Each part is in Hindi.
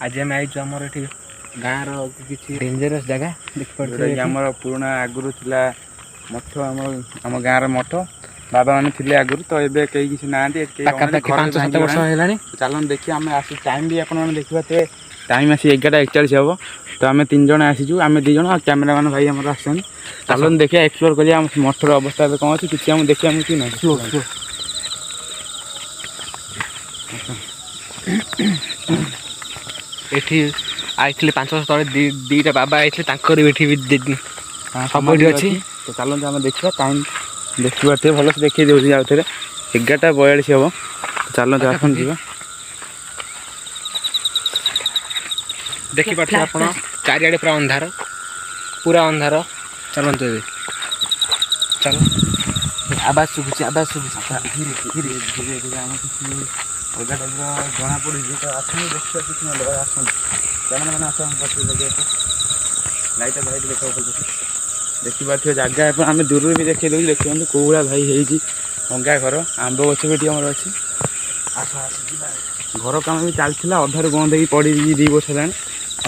आज आम आई आमर ये गाँव रही डेंजरस जगह देखिए आमर पुराना आगुरी थिला मठ आम गाँव मठ बाबा मैंने थे आगुरी तो ये कहीं किसी ना पाखापाखि 5-7 वर्ष है चलो देखिए आम आस टाइम भी आपने देखिए टाइम आसी 11:41 हम तो आम 3 जन आसीचु आम 2 जन कैमेरामैन भाई आम आसान चलो देखिए एक्सप्लोर करिए मठर अवस्था कौन अच्छी किसी देखिए कि ना एठी आइले 5 वर्ष तले दीटा बाबा आइले सब अच्छी तो चलो आम देखा टाइम देखिए भल से देखिए दूसरी आउ थे 11:42 हम चलो आसन जा देखिए आप चारिआडे पूरा अंधार चलते ए चलो आवाज शुभुची धीरे धीरे आम किसी अलग टाइप जना पड़ी तो आसन देखिए किसी ना आसन कैमेरा मैंने आस लगे लाइट लाइट देखा देखिए जगह आम दूर भी देखिए देखिए कौ भाया भाई अंगा घर आंब गछ भी आमर अच्छी घर कम भी चलता अधार बंद हो पड़ी 2 वर्ष है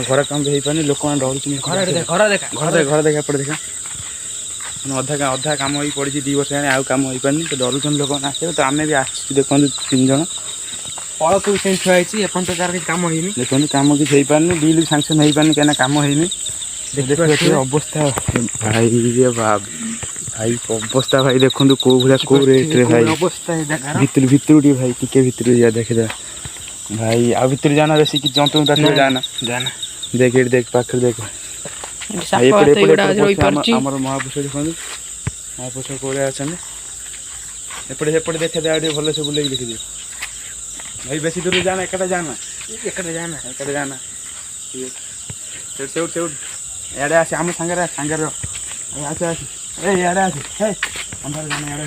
घर कम भी हो पानी लोक मैंने डर घर देखा पड़े देखा अधा अधा कम हो पड़ी 2 वर्ष है आउ कम हो पानी तो डरुन लोक मैंने आसे तो आम भी आस देखो 3 जन फल को छुआई तो तार कम होनी देखो कम किसी हो पानी बिल सांसन हो पानी कहीं कम होनी अवस्था भाई भाई अवस्था भाई देखो कौ भाया कौ रेट्रे भाई भितर भाई टिके भितर जा देखे भाई आ भितर जाना बेसी कि जंतु जाना जाना देख देख पाखे देख आमर महापुरुष देखो महापुरुष कौड़े अच्छा एपटे सेपटे देखे दे भल से बुले देखी दिए भाई बेसी दूर जाना एक जाना से इे आस आम सांगे आस इे आस अंधार जाना इे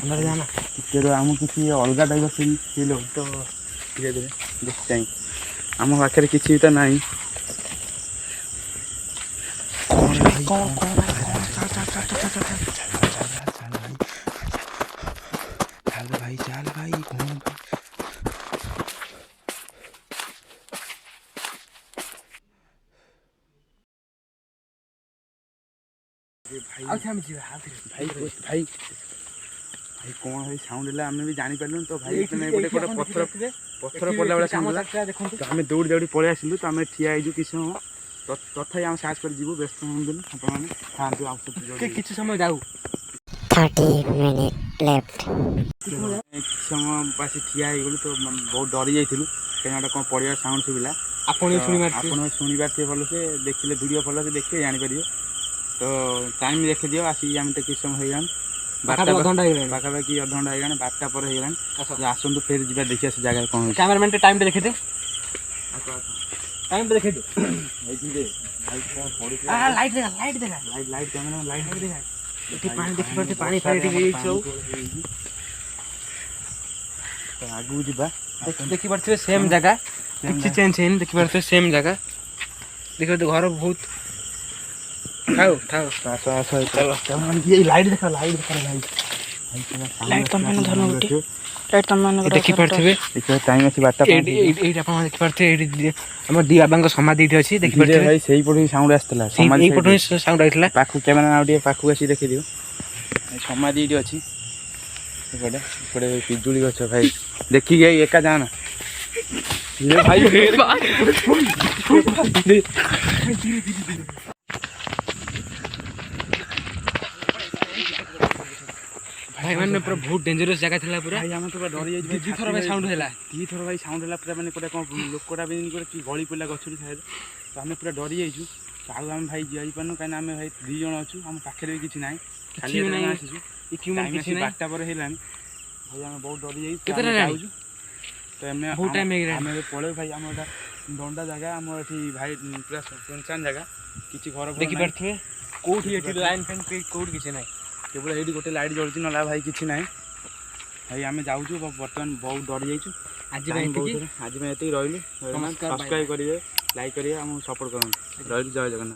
अंधार जाना तेरे आम किसी अलग टाइप फिल हो तो धीरे धीरे देख चाहिए आम पाखे किसी तो ना भाई चल भाई कौन भाई भाई कौन भाई साउंड है आम भी जानी पार्लुन तो भाई गोटे पत्थर पत्थर पड़ा वाला साउंड तो आम दौड़ी दौड़ी पलि आसलु तो आम ठिया हो किसी समय तथा आम साहस कर जीव व्यस्त हूँ आपने खाते किसी समय जाऊ 30 minutes left समय पास ठिया हो गलु तो बहुत डरी जाइलु कहीं गोटे कौन पड़ा साउंड शुविला आप शुणी पारे भल से देखिले वीडियो भल से देखिए जापर तो टाइम देखी दियो आसिक आम तो किस समय हो पाखापाखि 1 घंटा हो 12टा पर हो आसतु फिर जा देखिए से जगह कौन कैमरामैन टाइम देखे दे टाइम देखे दे लाइट कैमरा लाइट देखा एठी पानी देखि परते पानी फाइट तो आगू जा देखि परते सेम जगह किछि चेंज है देखि परते सेम जगह देखो तो घर बहुत लाइट देखा लाइट तो मैंने धरना गुटी लाइट तो मैंने देखि परथिबे टाइम अछि 12टा एठी आपण देखि परथे एठी हमर दी बाबांक समाधि एठी अछि देखि परथे भाई सेही पटु साउंड आस्तला समाधि एही पटु साउंड आइतला पाखु कैमरा आउडी पाखु आसी देखि दियो समाधि एठी अछि एपटे एपटे पिजुली गछ भाई देखि गई एका जाना ये भाई भाई मैंने पूरा बहुत डेंजरस जगह थला पूरा भाई हम तो डर जाई दी थोर भाई साउंड हैला भाई साउंड हैला पूरा माने कोटा कोन लोकटा भी कि गली पला गछुरी शायद तो हमें पूरा डरी जाइछु आउ हम भाई जाई पन्नु काना हमें भाई 2 जण अछु हम पाखे भी किछि नाही खाली नहीं आसीछु इक्विपमेंट किछि नाही 12टा पर हेलानी भाई हम बहुत डरी जाई केतरा जाउछु तो हमें बहुत टाइम हो गया हमें पळे भाई हमटा दंडा जगह हम एठी भाई पूरा सुनसान जगह किछि घर देखि परथबे कोठी एठी लाइन फैन कोड किछि नाही केवल ये गोटे लाइट जलुची ना भाई किसी ना भाई आम जाऊँ बर्तमान बहुत डरी जाइए आज मैं ये रही सब्सक्राइब करेंगे लाइक करेंगे सपोर्ट करें रही जय जगन्नाथ।